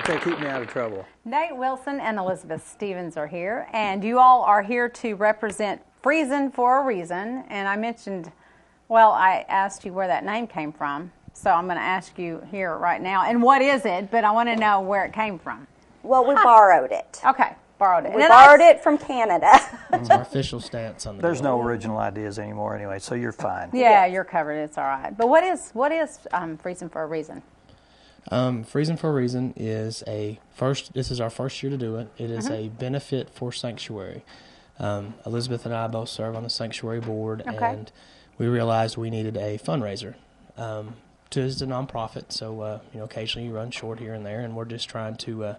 Okay, keep me out of trouble. Nate Wilson and Elizabeth Stevens are here, and you all are here to represent Freezing for a Reason. And I mentioned, well, I asked you where that name came from, so I'm going to ask you here right now. And what is it? But I want to know where it came from. Well, we borrowed it. Okay, borrowed it. We borrowed it from Canada. It's our official stance on the There's no original ideas anymore anyway, so you're fine. Yeah, you're covered. It's all right. But what is Freezing for a Reason? Freezing for a Reason is this is our first year to do it. It is a benefit for Sanctuary. Elizabeth and I both serve on the Sanctuary board, and we realized we needed a fundraiser. It's a nonprofit, so occasionally you run short here and there, and we're just trying to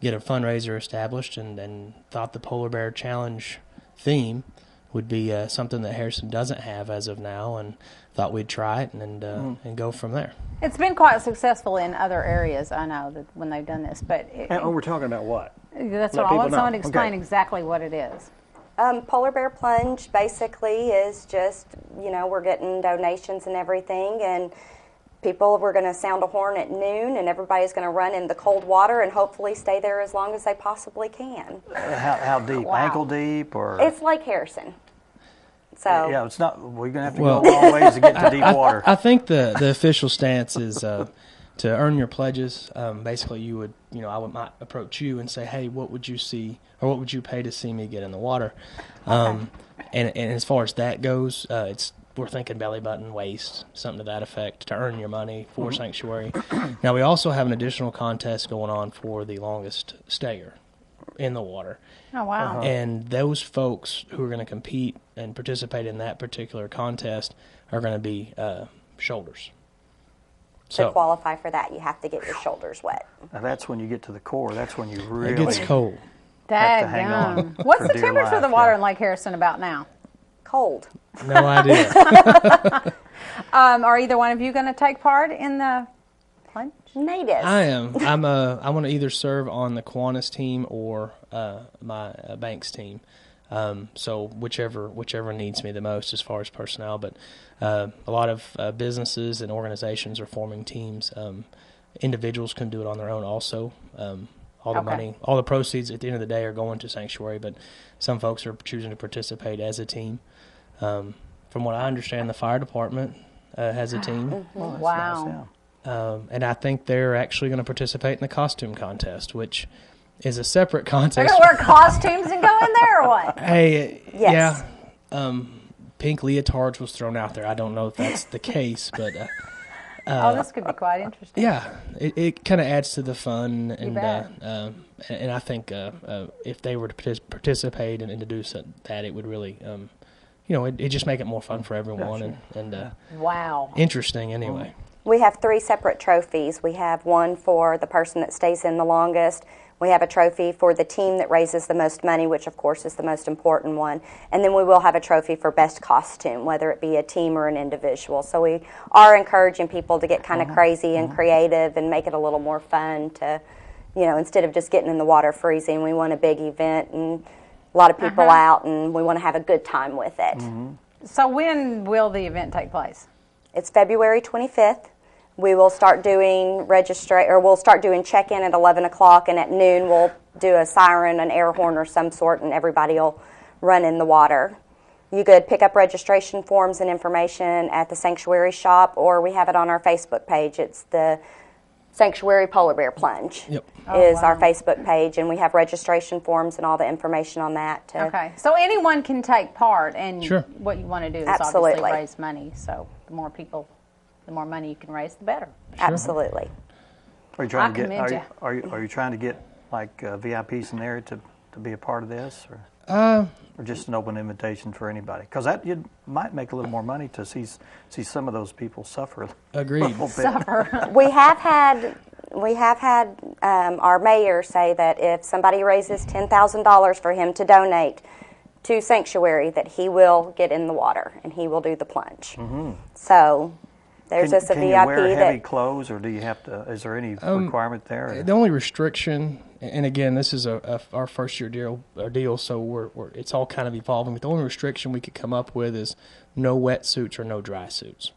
get a fundraiser established, and thought the Polar Bear Challenge theme would be something that Harrison doesn't have as of now, and thought we'd try it and go from there. It's been quite successful in other areas, I know, that when they've done this. But we're talking about what? That's what I want someone to explain exactly what it is. Polar Bear Plunge basically is just, we're getting donations and everything, and we're going to sound a horn at noon, and everybody's going to run in the cold water and hopefully stay there as long as they possibly can. How deep? Wow. Ankle deep? Or It's Lake Harrison. So yeah, it's not. We're going to have to go a long ways to get to deep water. I think the official stance is to earn your pledges. Basically, you would, might approach you and say, hey, what would you see, or what would you pay to see me get in the water? And as far as that goes, we're thinking belly button, waist, something to that effect, to earn your money for Sanctuary. Now, we also have an additional contest going on for the longest stayer in the water. Oh, wow. And those folks who are going to compete and participate in that particular contest are going to be shoulders. To qualify for that, you have to get your shoulders wet. Now that's when you get to the core. That's when you really it gets cold. have to hang on. What's the dear temperature of the life, water yeah. in Lake Harrison about now? Cold. No idea. Are either one of you going to take part in the plunge? Native. I am. I want to either serve on the Kiwanis team or my Banks team. So whichever needs me the most as far as personnel. But a lot of businesses and organizations are forming teams. Individuals can do it on their own also. All the money, all the proceeds at the end of the day are going to Sanctuary, but some folks are choosing to participate as a team. From what I understand, the fire department has a team. Well, that's Wow. nice, yeah. And I think they're actually going to participate in the costume contest, which is a separate contest. They're going to wear costumes and go in there or what? Hey, Yes. yeah. Pink leotards was thrown out there. I don't know if that's the case, but This could be quite interesting. yeah, it kind of adds to the fun, and bet. I think if they were to participate and to do that, it would really, it just make it more fun for everyone and Wow. interesting anyway. We have 3 separate trophies. We have one for the person that stays in the longest. We have a trophy for the team that raises the most money, which of course is the most important one. And then we will have a trophy for best costume, whether it be a team or an individual. So we are encouraging people to get kind of crazy and creative and make it a little more fun to, instead of just getting in the water freezing. We want a big event and a lot of people out, and we want to have a good time with it. So when will the event take place? It's February 25th. We will start doing we'll start doing check-in at 11 o'clock, and at noon we'll do a siren, an air horn or some sort, and everybody will run in the water. You could pick up registration forms and information at the Sanctuary shop, or we have it on our Facebook page. It's the Sanctuary Polar Bear Plunge our Facebook page, and we have registration forms and all the information on that. Okay, so anyone can take part, and Sure. what you want to do is Absolutely. obviously raise money. So the more people, the more money you can raise, the better. Absolutely. Are you trying I to commend get? Are you trying to get like VIPs in there to be a part of this, or just an open invitation for anybody? Because that you might make a little more money to see some of those people suffer. Agreed. A little bit. Suffer. We have had our mayor say that if somebody raises $10,000 for him to donate to Sanctuary, that he will get in the water and he will do the plunge. So there's just a Can VIP you wear heavy that. clothes, or do you have to? Is there any requirement there? The only restriction, and again, this is our first year deal, so it's all kind of evolving. But the only restriction we could come up with is no wetsuits or no dry suits.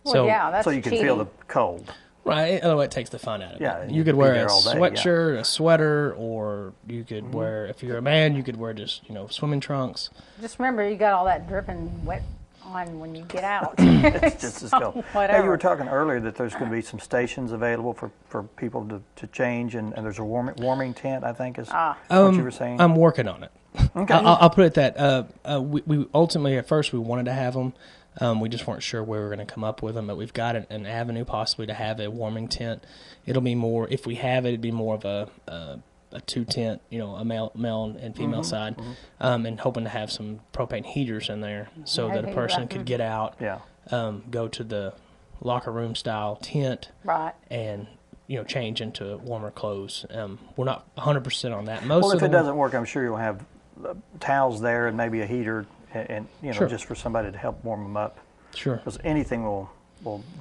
Well, yeah, that's so you can cheating. feel the cold. Right. Otherwise, it takes the fun out of Yeah, it. you You could could be wear there a all day, sweatshirt, a sweater, or you could wear, if you're a man, you could wear just, swimming trunks. Just remember, you got all that dripping wet on when you get out. It's just as cold. Whatever. Hey, you were talking earlier that there's going to be some stations available for people to change, and there's a warming tent, I think, is what you were saying. I'm working on it. Okay. I'll put it that we ultimately, at first, we wanted to have them. We just weren't sure where we were going to come up with them, but we've got an avenue possibly to have a warming tent. It'll be more, if we have it, it'd be more of a two tent, a male and female side, and hoping to have some propane heaters in there so that a person could get out, go to the locker room style tent, right, and change into warmer clothes. We're not 100% on that. Well, if it doesn't work, I'm sure you'll have towels there and maybe a heater, and Sure. just for somebody to help warm them up. Sure. Because anything will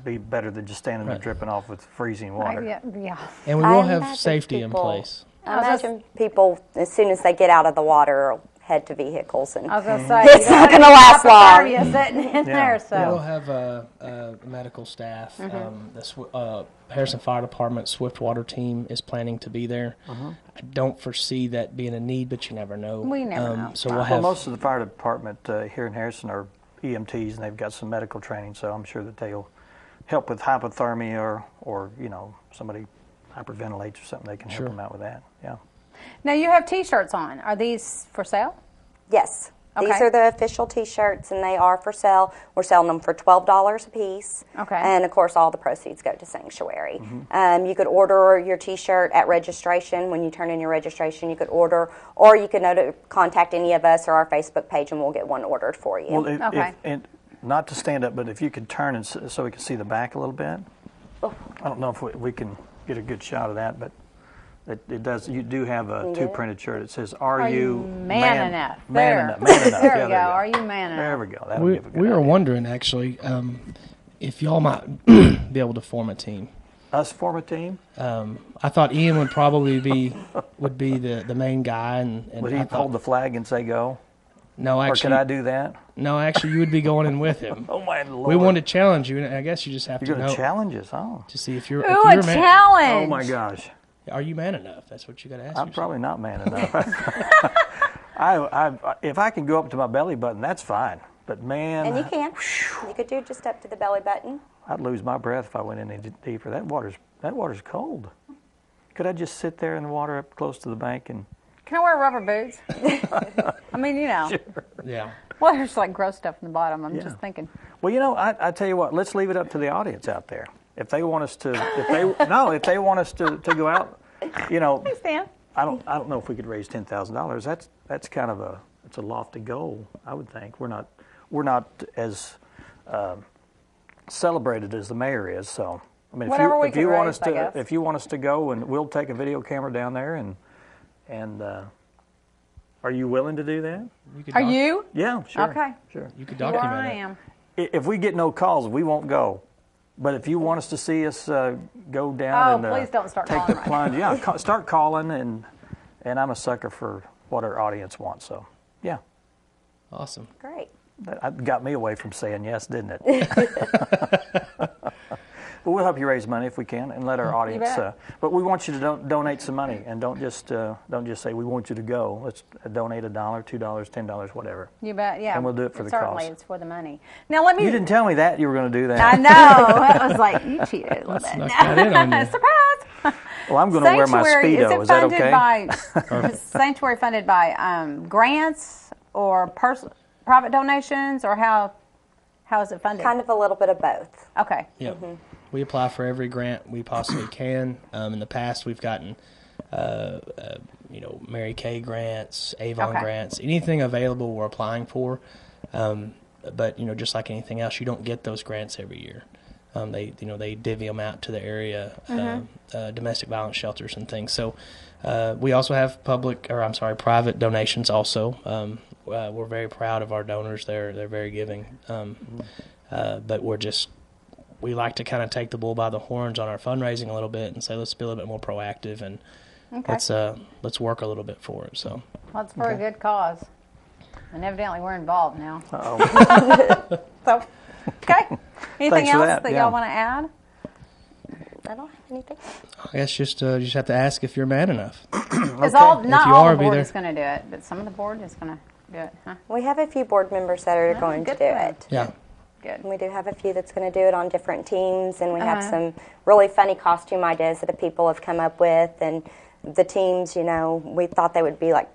be better than just standing there dripping off with freezing water. Yeah. And we will have safety in place. I imagine people, as soon as they get out of the water, head to vehicles, and I was going to say, it's not going to last long. You're sitting in there, so. We'll have medical staff. The Harrison Fire Department Swiftwater team is planning to be there. I don't foresee that being a need, but you never know. We never know. So we'll have. Most of the fire department here in Harrison are EMTs, and they've got some medical training, so I'm sure that they'll help with hypothermia or somebody hyperventilates or something. They can help them out with that. Yeah. Now, you have T-shirts on. Are these for sale? Yes. Okay. These are the official T-shirts, and they are for sale. We're selling them for $12 a piece. Okay. And, of course, all the proceeds go to Sanctuary. You could order your T-shirt at registration. When you turn in your registration, you could order, or you could contact any of us or our Facebook page, and we'll get one ordered for you. Well, and not to stand up, but if you could turn and so we can see the back a little bit. I don't know if we can get a good shot of that, but it does. You do have a two printed shirt. It says, "Are you man enough?" Man enough. Man enough. There we go. Are you man enough? There we go. That'll give a good We were idea. wondering actually if y'all might be able to form a team. Us form a team? I thought Ian would probably be the main guy, and Would he hold the flag and say go? No, actually, or could I do that? No, actually, you would be going in with him. Oh my Lord! We wanted to challenge you, and I guess you just have You're to going know to challenge us, to see if you're. Ooh, if you're a challenge! Oh my gosh! Are you man enough? That's what you got to ask. I'm probably not man enough. If I can go up to my belly button, that's fine. But man, and you can. You could do just up to the belly button. I'd lose my breath if I went any deeper. That water's cold. Could I just sit there in the water up close to the bank and? Can I wear rubber boots? I mean, Sure. Yeah. Well, there's like gross stuff in the bottom. I'm just thinking. Well, I tell you what. Let's leave it up to the audience out there. If they want us to, if they want us to go out, Hey, Stan. I don't know if we could raise $10,000. That's kind of it's a lofty goal. I would think we're not as celebrated as the mayor is. So I mean, if you want us to go, and we'll take a video camera down there and are you willing to do that? Are you? Yeah, sure. Okay. Sure. You could document I it. am. If we get no calls, we won't go. But if you want us to see us go down and please don't start take calling the plunge, start calling, and I'm a sucker for what our audience wants. So, yeah. Awesome. Great. That got me away from saying yes, didn't it? But we'll help you raise money if we can, and let our audience. But we want you to donate some money, and don't just say we want you to go. Let's donate $1, $2, $10, whatever. You bet. Yeah. And we'll do it for the certainly, cause. it's for the money. Now let me. You didn't tell me that you were going to do that. I know. I was like, you cheated a little bit. Snuck that in on you. Surprise! Well, I'm going to wear my Speedo. Is that okay? Is Sanctuary funded by grants or private donations, or how is it funded? Kind of a little bit of both. Okay. Yeah. Mm-hmm. We apply for every grant we possibly can. In the past, we've gotten, Mary Kay grants, Avon grants, anything available we're applying for. But just like anything else, you don't get those grants every year. They divvy them out to the area domestic violence shelters and things. So we also have private donations also. We're very proud of our donors. They're very giving. But we like to kind of take the bull by the horns on our fundraising a little bit and say, let's be a little bit more proactive and let's work a little bit for it. So Well, it's for a good cause. And evidently we're involved now. Uh-oh. So, okay. Anything Thanks for else that, y'all want to add? I don't have anything. I guess you just have to ask if you're mad enough. Because If not you all are, the be board there. is going to do it, but some of the board is going to do it, huh? We have a few board members that are going to good do for them. it. Yeah. Good. We do have a few that's going to do it on different teams, and we have Uh-huh. some really funny costume ideas that the people have come up with. And the teams, we thought they would be like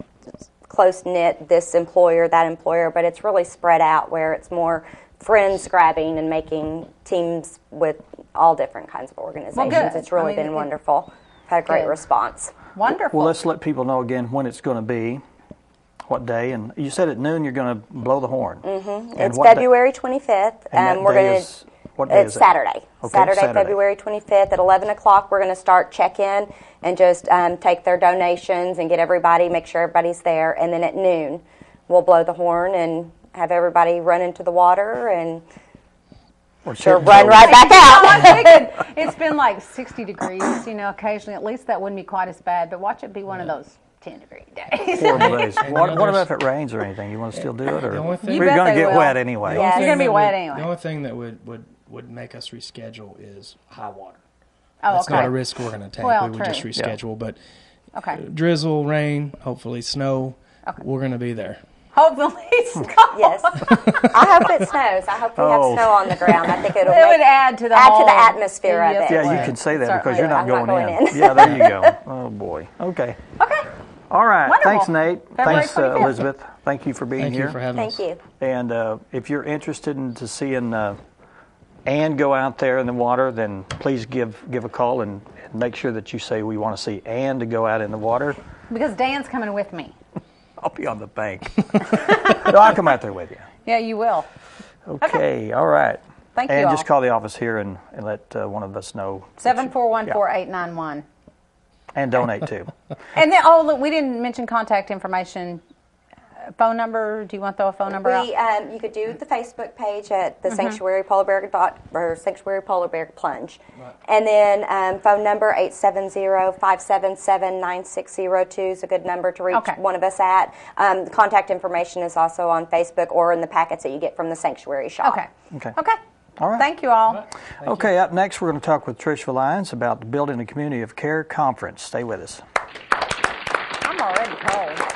close-knit, this employer, that employer, but it's really spread out where it's more friends grabbing and making teams with all different kinds of organizations. good. It's really been wonderful. Had a great Good. response. Wonderful. Well, let's let people know again when it's going to be, what day, and you said at noon you're going to blow the horn. Mm-hmm. It's February 25th. And we're going to. What day It's is it? Saturday. Okay, Saturday, Saturday. February 25th at 11 o'clock. We're going to start check-in and just take their donations and get everybody, make sure everybody's there. And then at noon, we'll blow the horn and have everybody run into the water and Or run Chip- right back out. I'm thinking it's been like 60 degrees, occasionally. At least that wouldn't be quite as bad, but watch it be one of those 10-degree days. Horrible days. And What there's- about if it rains or anything? You want to still do it? Or The only thing- You we're bet going to they get will. wet anyway. Yeah. You're going to be wet anyway. The only thing that would make us reschedule is high water. Oh, That's okay. not a risk we're going to take. Well, We would just true. reschedule. But Okay. drizzle, rain, hopefully snow, Okay. we're going to be there. Hopefully snow. Yes. I hope it snows. I hope we have Oh. snow on the ground. I think it'll It would add to the whole atmosphere of it. Yeah, you would. can say that because Certainly you're not I'm not going going in. in. Yeah, there you go. Oh, boy. Okay. Okay. All right. Wonderful. Thanks, Nate. February Thanks, 25th. Elizabeth. Thank you for being Thank here. you for having us. Thank you. And if you're interested in to seeing Ann go out there in the water, then please give a call and make sure that you say we want to see Ann to go out in the water. Because Dan's coming with me. I'll be on the bank. No, I'll come out there with you. Yeah, you will. Okay. All right. Thank you And all. just call the office here and let one of us know. 7414891. And donate too. And then, look, we didn't mention contact information. Phone number? Do you want to throw a phone number out? You could do the Facebook page at the Sanctuary Polar Bear Sanctuary Polar Bear Plunge, and then phone number 870-577-9602 is a good number to reach one of us at. The contact information is also on Facebook or in the packets that you get from the Sanctuary shop. Okay. Okay. All right. Thank you all. Okay, up next we're going to talk with Trish Valines about the Building a Community of Care Conference. Stay with us. I'm already cold.